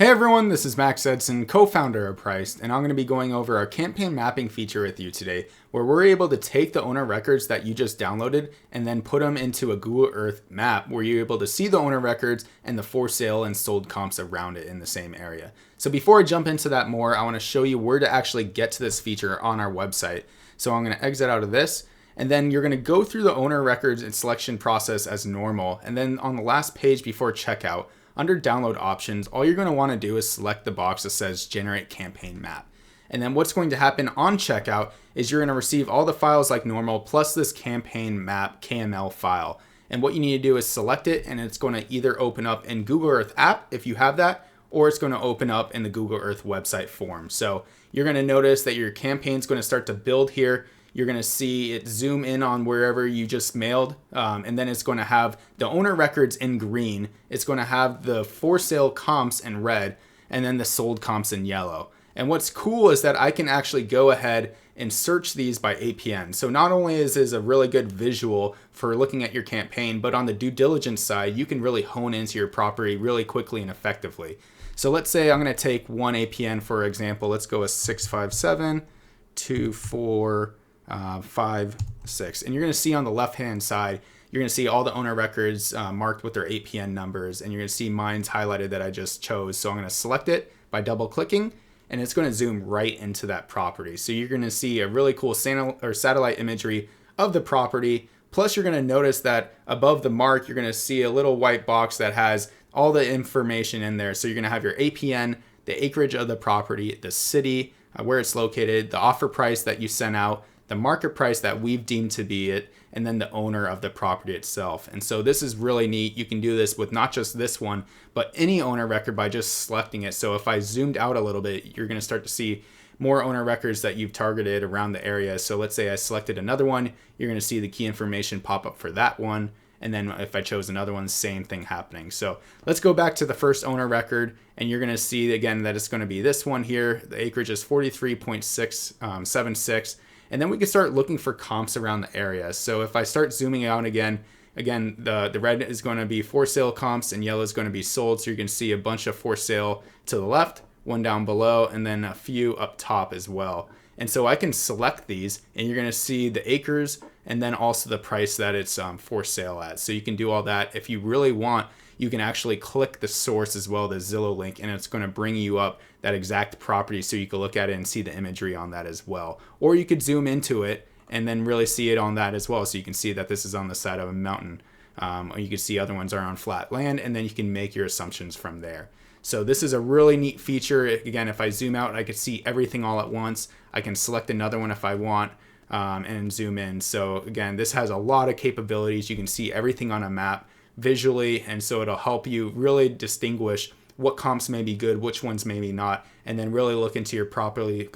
Hey everyone, this is Max Edson, co-founder of Priced, and I'm going to be going over our campaign mapping feature with you today, where we're able to take the owner records that you just downloaded and then put them into a Google Earth map where you're able to see the owner records and the for sale and sold comps around it in the same area. So before I jump into that more, I want to show you where to actually get to this feature on our website. So I'm going to exit out of this, and then you're going to go through the owner records and selection process as normal, and then on the last page before checkout, under download options, all you're going to want to do is select the box that says generate campaign map. And then what's going to happen on checkout is you're going to receive all the files like normal plus this campaign map KML file. And what you need to do is select it, and it's going to either open up in Google Earth app if you have that, or it's going to open up in the Google Earth website form. So you're going to notice that your campaign is going to start to build here. You're going to see it zoom in on wherever you just mailed, and then it's going to have the owner records in green. It's going to have the for sale comps in red, and then the sold comps in yellow. And what's cool is that I can actually go ahead and search these by APN. So not only is this a really good visual for looking at your campaign, but on the due diligence side, you can really hone into your property really quickly and effectively. So let's say I'm going to take one APN for example. Let's go with 6572456, and you're going to see on the left hand side, you're going to see all the owner records marked with their APN numbers, and you're going to see mine's highlighted that I just chose. So I'm going to select it by double clicking, and it's going to zoom right into that property. So you're going to see a really cool satellite imagery of the property. Plus you're going to notice that above the mark, you're going to see a little white box that has all the information in there. So you're going to have your APN, the acreage of the property, the city, where it's located, the offer price that you sent out, the market price that we've deemed to be it, and then the owner of the property itself. And so this is really neat. You can do this with not just this one, but any owner record by just selecting it. So if I zoomed out a little bit, you're going to start to see more owner records that you've targeted around the area. So let's say I selected another one, you're going to see the key information pop up for that one. And then if I chose another one, same thing happening. So let's go back to the first owner record, and you're going to see again that it's going to be this one here. The acreage is 43.676. And then we can start looking for comps around the area. So if I start zooming out again, the red is going to be for sale comps and yellow is going to be sold. So you can see a bunch of for sale to the left, one down below, and then a few up top as well. And so I can select these, and you're going to see the acres and then also the price that it's for sale at. So you can do all that. If you really want, you can actually click the source as well, the Zillow link, and it's going to bring you up that exact property so you can look at it and see the imagery on that as well. Or you could zoom into it and then really see it on that as well. So you can see that this is on the side of a mountain, or you can see other ones are on flat land, and then you can make your assumptions from there. So this is a really neat feature. Again, if I zoom out, I can see everything all at once. I can select another one if I want, and zoom in. So again, this has a lot of capabilities. You can see everything on a map visually, and so it'll help you really distinguish what comps may be good, which ones maybe not, and then really look into your property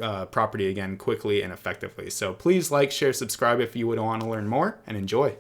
again quickly and effectively. So please like, share, subscribe if you would want to learn more, and enjoy.